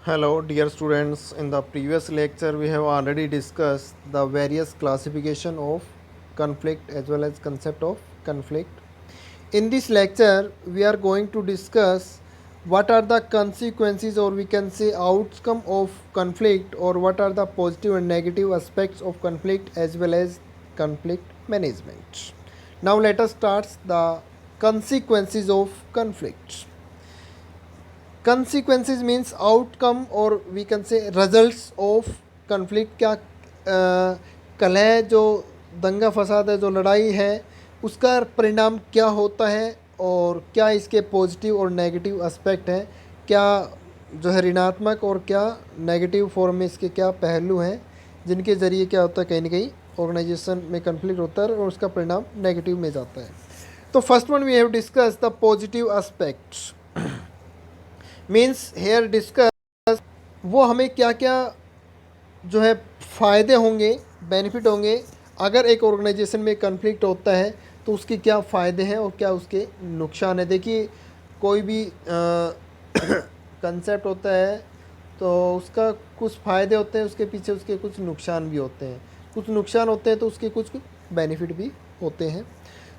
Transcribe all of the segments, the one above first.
Hello, dear students. In the previous lecture, we have already discussed the various classification of conflict as well as concept of conflict. In this lecture, we are going to discuss what are the consequences or we can say outcome of conflict, or what are the positive and negative aspects of conflict as well as conflict management. Now let us start the consequences of conflict. Consequences means outcome or we can say results of conflict. क्या कलह जो दंगा फसाद है, जो लड़ाई है, उसका परिणाम क्या होता है और क्या इसके पॉजिटिव और नेगेटिव एस्पेक्ट हैं, क्या जो है ऋणात्मक और क्या नेगेटिव फॉर्म में इसके क्या पहलू हैं, जिनके ज़रिए क्या होता है कहीं ना कहीं ऑर्गेनाइजेशन में कन्फ्लिक्ट होता है और उसका परिणाम नेगेटिव में जाता है. तो first one we have discuss the positive aspects. Means here discuss वो हमें क्या क्या जो है फ़ायदे होंगे, बेनिफिट होंगे अगर एक ऑर्गेनाइजेशन में कन्फ्लिक्ट होता है, तो उसके क्या फ़ायदे हैं और क्या उसके नुकसान है. देखिए, कोई भी कंसेप्ट होता है तो उसका कुछ फ़ायदे होते हैं, उसके पीछे उसके कुछ नुकसान भी होते हैं. कुछ नुकसान होते हैं तो उसके कुछ बेनिफिट भी होते हैं.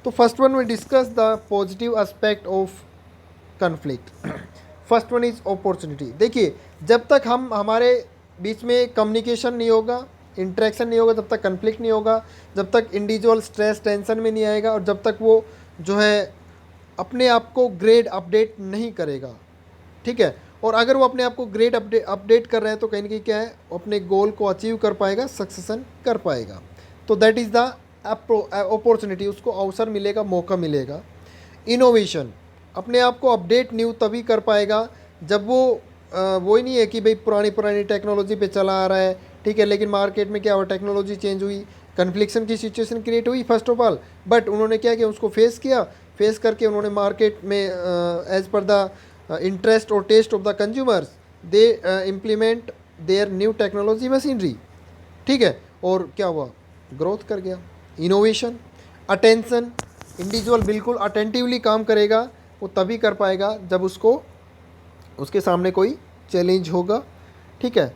तो फर्स्ट वन में discuss the positive aspect of conflict. First one is opportunity. देखिए, जब तक हम हमारे बीच में कम्युनिकेशन नहीं होगा, इंटरेक्शन नहीं होगा, जब तक कन्फ्लिक्ट नहीं होगा, जब तक इंडिविजुअल स्ट्रेस टेंशन में नहीं आएगा और जब तक वो जो है अपने आप को ग्रेड अपडेट नहीं करेगा, ठीक है. और अगर वो अपने आप को ग्रेड अपडेट कर रहे हैं तो कहीं ना कहीं क्या है, अपने गोल को अचीव कर पाएगा, सक्सेसन कर पाएगा. तो दैट इज़ द अपॉर्चुनिटी. उसको अवसर मिलेगा, मौका मिलेगा. इनोवेशन, अपने आप को अपडेट न्यू तभी कर पाएगा जब वो ही नहीं है कि भाई पुरानी टेक्नोलॉजी पे चला आ रहा है, ठीक है, लेकिन मार्केट में क्या हुआ, टेक्नोलॉजी चेंज हुई, कन्फ्लिक्शन की सिचुएशन क्रिएट हुई फर्स्ट ऑफ ऑल, बट उन्होंने क्या किया, उसको फेस किया. फेस करके उन्होंने मार्केट में एज पर द इंटरेस्ट और taste of the consumers they implement their new technology machinery, ठीक है. और क्या हुआ, ग्रोथ कर गया. इनोवेशन, अटेंशन, इंडिविजुअल बिल्कुल अटेंटिवली काम करेगा, वो तभी कर पाएगा जब उसके सामने कोई चैलेंज होगा, ठीक है.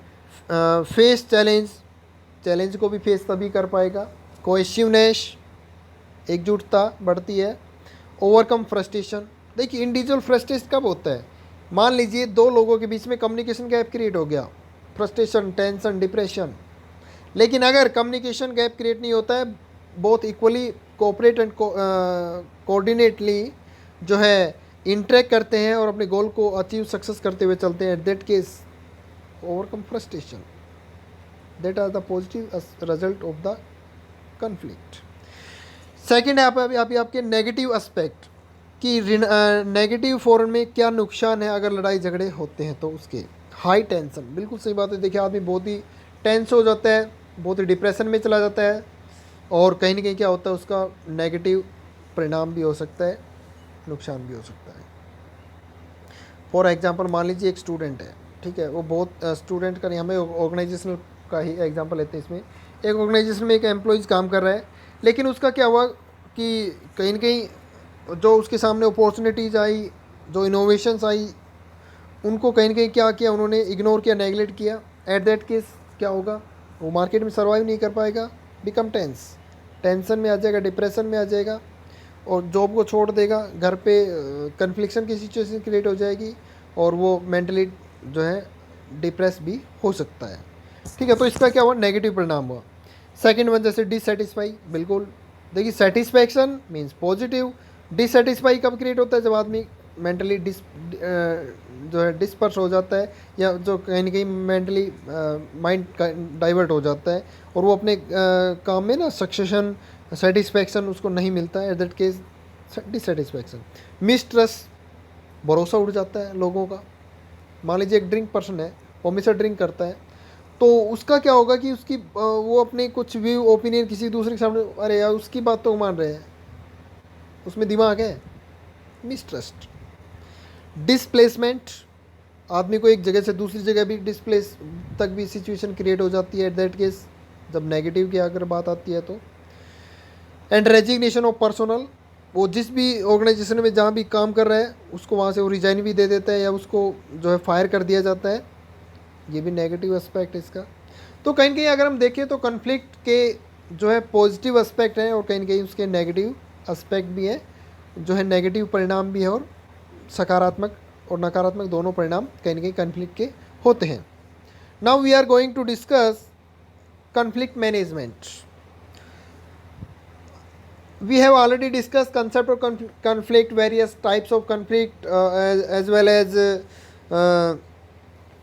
फेस चैलेंज को भी फेस तभी कर पाएगा. कोहेसिवनेस, एकजुटता बढ़ती है. Overcome frustration. देखिए, इंडिविजुअल फ्रस्ट्रेशन कब होता है, मान लीजिए दो लोगों के बीच में कम्युनिकेशन गैप क्रिएट हो गया, फ्रस्ट्रेशन, टेंशन, डिप्रेशन. लेकिन अगर कम्युनिकेशन गैप क्रिएट नहीं होता है, both equally cooperate and coordinately जो है इंटरेक्ट करते हैं और अपने गोल को अचीव सक्सेस करते हुए चलते हैं, at that case overcome frustration. That are the positive result of the conflict. Second है आपके नेगेटिव एस्पेक्ट कि नेगेटिव फॉर्म में क्या नुकसान है अगर लड़ाई झगड़े होते हैं तो उसके. हाई टेंशन, बिल्कुल सही बात है. देखिए, आदमी बहुत ही टेंस हो जाता है, बहुत ही डिप्रेशन में चला जाता है और कहीं ना कहीं क्या होता है, उसका नेगेटिव परिणाम भी हो सकता है, नुकसान भी हो सकता है. फॉर एग्जांपल, मान लीजिए एक स्टूडेंट है, ठीक है, वो बहुत स्टूडेंट का नहीं, हमें ऑर्गेनाइजेशनल का ही एग्जांपल लेते हैं. इसमें एक ऑर्गेनाइजेशन में एक एम्प्लॉयज़ काम कर रहा है, लेकिन उसका क्या हुआ कि कहीं ना कहीं जो उसके सामने अपॉर्चुनिटीज़ आई, जो इनोवेशंस आई, उनको कहीं ना कहीं क्या किया, उन्होंने इग्नोर किया, नेगलेक्ट किया. एट दैट केस क्या होगा, वो मार्केट में सर्वाइव नहीं कर पाएगा, बिकम टेंशन में आ जाएगा, डिप्रेशन में आ जाएगा और जॉब को छोड़ देगा. घर पे कन्फ्लिक्शन की सिचुएशन क्रिएट हो जाएगी और वो मेंटली जो है डिप्रेस भी हो सकता है, ठीक है. तो इसका क्या हुआ, नेगेटिव परिणाम हुआ. सेकंड वन, जैसे डिससेटिस्फाई. बिल्कुल, देखिए, सेटिस्फैक्शन मीन्स पॉजिटिव. डिससेटिस्फाई कब क्रिएट होता है, जब आदमी मेंटली जो है डिस्पर्स हो जाता है, या जो कहीं ना कहीं मेंटली माइंड डाइवर्ट हो जाता है और वो अपने काम में ना सक्सेशन, सेटिस्फैक्शन उसको नहीं मिलता है. Eight that case dissatisfaction. Mistrust, भरोसा उठ जाता है लोगों का. मान लीजिए एक ड्रिंक पर्सन है, वो हमेशा ड्रिंक करता है, तो उसका क्या होगा कि उसकी वो अपने कुछ व्यू ओपिनियन किसी दूसरे के सामने, अरे यार उसकी बात तो मान रहे हैं, उसमें दिमाग है. मिसट्रस्ट. डिस्प्लेसमेंट, आदमी को एक जगह से दूसरी जगह भी डिस्प्लेस तक भी सिचुएशन क्रिएट हो जाती है एट दैट केस, जब नेगेटिव की अगर बात आती है तो. एंड रेजिग्नेशन ऑफ पर्सनल, वो जिस भी ऑर्गेनाइजेशन में जहाँ भी काम कर रहा है उसको वहाँ से वो रिजाइन भी दे देता है या उसको जो है फायर कर दिया जाता है. ये भी नेगेटिव एस्पेक्ट है इसका। तो कहीं ना कहीं अगर हम देखें तो कन्फ्लिक्ट के जो है पॉजिटिव एस्पेक्ट हैं और कहीं ना कहीं उसके नेगेटिव एस्पेक्ट भी हैं, जो है नेगेटिव परिणाम भी है और सकारात्मक और नकारात्मक दोनों परिणाम कहीं ना कहीं कन्फ्लिक्ट के होते हैं। Now we are going to discuss conflict management. We have already discussed concept of conflict, various types of conflict, as well as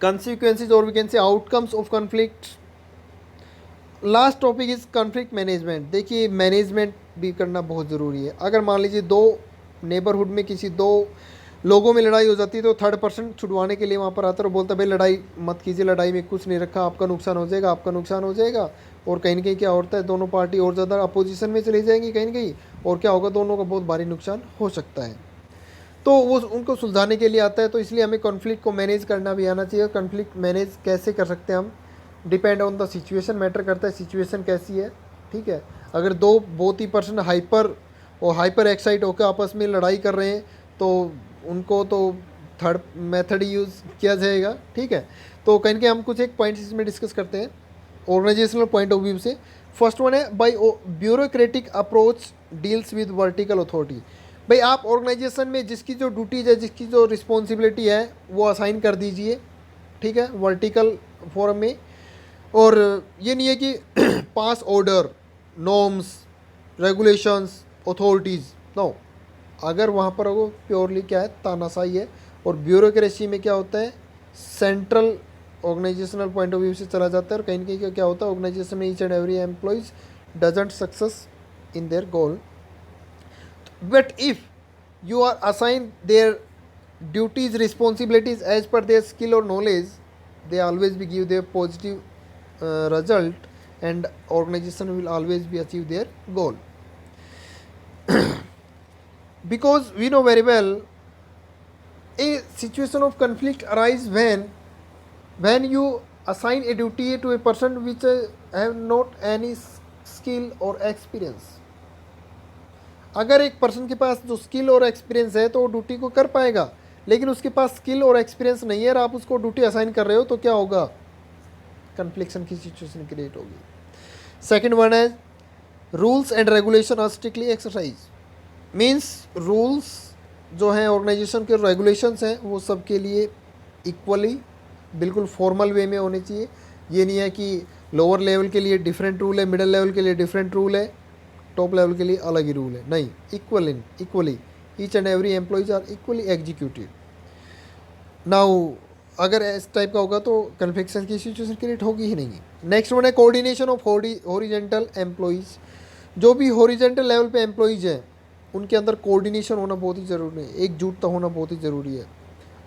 consequences, or we can say outcomes of conflict. Last topic is conflict management. देखिए management भी करना बहुत ज़रूरी है। अगर मान लीजिए दो नेबरहुड में किसी दो लोगों में लड़ाई हो जाती है तो थर्ड पर्सन छुड़वाने के लिए वहाँ पर आता है और बोलता है भाई लड़ाई मत कीजिए, लड़ाई में कुछ नहीं रखा, आपका नुकसान हो जाएगा, आपका नुकसान हो जाएगा। और कहीं ना कहीं क्या होता है, दोनों पार्टी और ज़्यादा अपोजिशन में चली जाएंगी कहीं ना कहीं, और क्या होगा, दोनों का बहुत भारी नुकसान हो सकता है। तो वो उनको सुलझाने के लिए आता है। तो इसलिए हमें कॉन्फ्लिक्ट को मैनेज करना भी आना चाहिए। कॉन्फ्लिक्ट मैनेज कैसे कर सकते हैं हम, depend on the situation, matter करता है सिचुएशन कैसी है। ठीक है, अगर दो बहुत ही पर्सन हाइपर एक्साइट होकर आपस में लड़ाई कर रहे हैं तो उनको तो थर्ड मेथड यूज़ किया जाएगा। ठीक है, तो कहीं के हम कुछ एक पॉइंट्स इसमें डिस्कस करते हैं ऑर्गेनाइजेशनल पॉइंट ऑफ व्यू से। फर्स्ट वन है by bureaucratic approach deals with vertical authority. भाई आप ऑर्गेनाइजेशन में जिसकी जो ड्यूटीज है, जिसकी जो रिस्पॉन्सिबिलिटी है वो असाइन कर दीजिए। ठीक है, वर्टिकल फॉर्म में। और ये नहीं है कि pass order, norms, regulations, authorities, no. अगर वहाँ पर वो प्योरली क्या है, तानाशाही है। और ब्यूरोक्रेसी में क्या होता है, central organisational point of view से चला जाता है। और कहीं ना कहीं क्या होता है, ऑर्गेनाइजेशन में each and every employees doesn't success in their goal. But if you are assign their duties, responsibilities as per their skill और knowledge, they always be give their positive result, and organization will always be achieve their goal. Because we know very well a situation of conflict arise when you assign a duty to a person which have not any skill or experience. अगर एक person के पास जो skill और experience है तो वो duty को कर पाएगा, लेकिन उसके पास स्किल और एक्सपीरियंस नहीं है और आप उसको ड्यूटी असाइन कर रहे हो तो क्या होगा, कन्फ्लिक्शन की सिचुएशन क्रिएट होगी। सेकंड वन है rules and regulation are strictly exercise. Means rules जो हैं, ऑर्गेनाइजेशन के रेगुलेशंस हैं, वो सबके लिए इक्वली बिल्कुल फॉर्मल वे में होने चाहिए। ये नहीं है कि लोअर लेवल के लिए डिफरेंट रूल है, मिडिल लेवल के लिए डिफरेंट रूल है, टॉप लेवल के लिए अलग ही रूल है। नहीं, equally each and every employees are equally executive. Now अगर इस टाइप का होगा तो कन्फ्लिक्शन की सिचुएशन क्रिएट होगी ही नहीं। नेक्स्ट वन है कोऑर्डिनेशन ऑफ हॉरिजेंटल एम्प्लॉइज। जो भी हॉरिजेंटल लेवल पे एम्प्लॉइज हैं उनके अंदर कोऑर्डिनेशन होना बहुत ही ज़रूरी है, एकजुटता होना बहुत ही ज़रूरी है।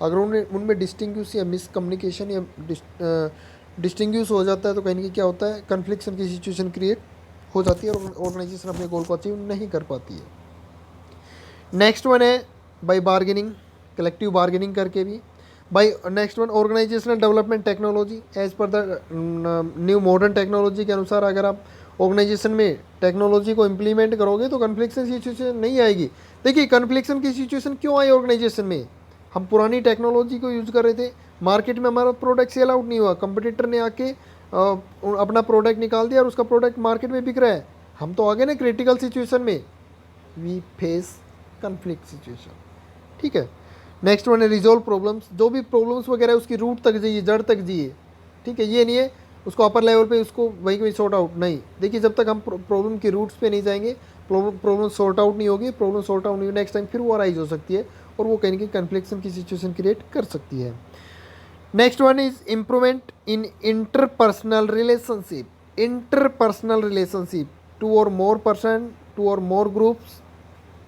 अगर उनमें डिस्टिंग्विश या मिसकम्युनिकेशन या डिस्टिंग्विश हो जाता है तो कहीं ना कहीं क्या होता है, कन्फ्लिक्शन की सिचुएशन क्रिएट हो जाती है और ऑर्गेनाइजेशन अपने गोल को अचीव नहीं कर पाती है। नेक्स्ट वन है बाय बार्गेनिंग, कलेक्टिव बार्गेनिंग करके भी। By next one organisational development technology, as per the new modern technology के अनुसार अगर आप ऑर्गेनाइजेशन में टेक्नोलॉजी को इम्प्लीमेंट करोगे तो कन्फ्लिक्शन सिचुएशन नहीं आएगी। देखिए कन्फ्लिक्शन की सिचुएशन क्यों आई ऑर्गेनाइजेशन में, हम पुरानी टेक्नोलॉजी को यूज़ कर रहे थे, मार्केट में हमारा प्रोडक्ट सेल आउट नहीं हुआ, कंपटीटर ने आके अपना प्रोडक्ट निकाल दिया और उसका प्रोडक्ट मार्केट में बिक रहा है, हम तो आ गए ना क्रिटिकल सिचुएशन में, वी फेस कन्फ्लिक्ट सिचुएशन। ठीक है, नेक्स्ट वन है रिजोल्व प्रॉब्लम्स। जो भी प्रॉब्लम्स वगैरह है उसकी रूट तक जाइए, जड़ तक जाइए। ठीक है, ये नहीं है उसको अपर लेवल पे उसको वहीं सॉर्ट आउट, नहीं। देखिए जब तक हम प्रॉब्लम की रूट्स पे नहीं जाएंगे, प्रॉब्लम सॉर्ट आउट नहीं होगी, प्रॉब्लम सॉर्ट आउट नहीं होगी, नेक्स्ट टाइम फिर वो अराइज हो सकती है और वो कहीं ना कहीं कन्फ्लिक्शन की सिचुएशन क्रिएट कर सकती है। Next one is improvement in interpersonal relationship two और मोर पर्सन, टू और मोर ग्रुप्स,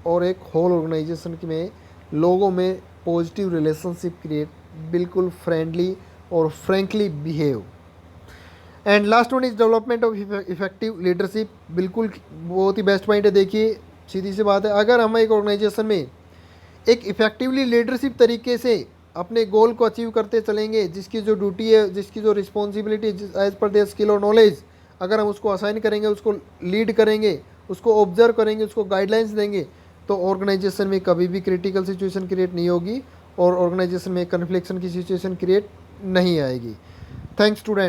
और एक होल ऑर्गेनाइजेशन में लोगों में पॉजिटिव रिलेशनशिप क्रिएट, बिल्कुल फ्रेंडली और frankly behave. And last one is development of effective leadership. बिल्कुल बहुत ही बेस्ट पॉइंट है। देखिए सीधी सी बात है, अगर हम एक ऑर्गेनाइजेशन में एक इफेक्टिवली लीडरशिप तरीके से अपने गोल को अचीव करते चलेंगे, जिसकी जो ड्यूटी है, जिसकी जो responsibility as per their skill और नॉलेज, अगर हम उसको असाइन करेंगे, उसको लीड करेंगे, उसको ऑब्जर्व करेंगे, उसको गाइडलाइंस देंगे, तो ऑर्गेनाइजेशन में कभी भी क्रिटिकल सिचुएशन क्रिएट नहीं होगी और ऑर्गेनाइजेशन में कन्फ्लिक्शन की सिचुएशन क्रिएट नहीं आएगी। Thanks students.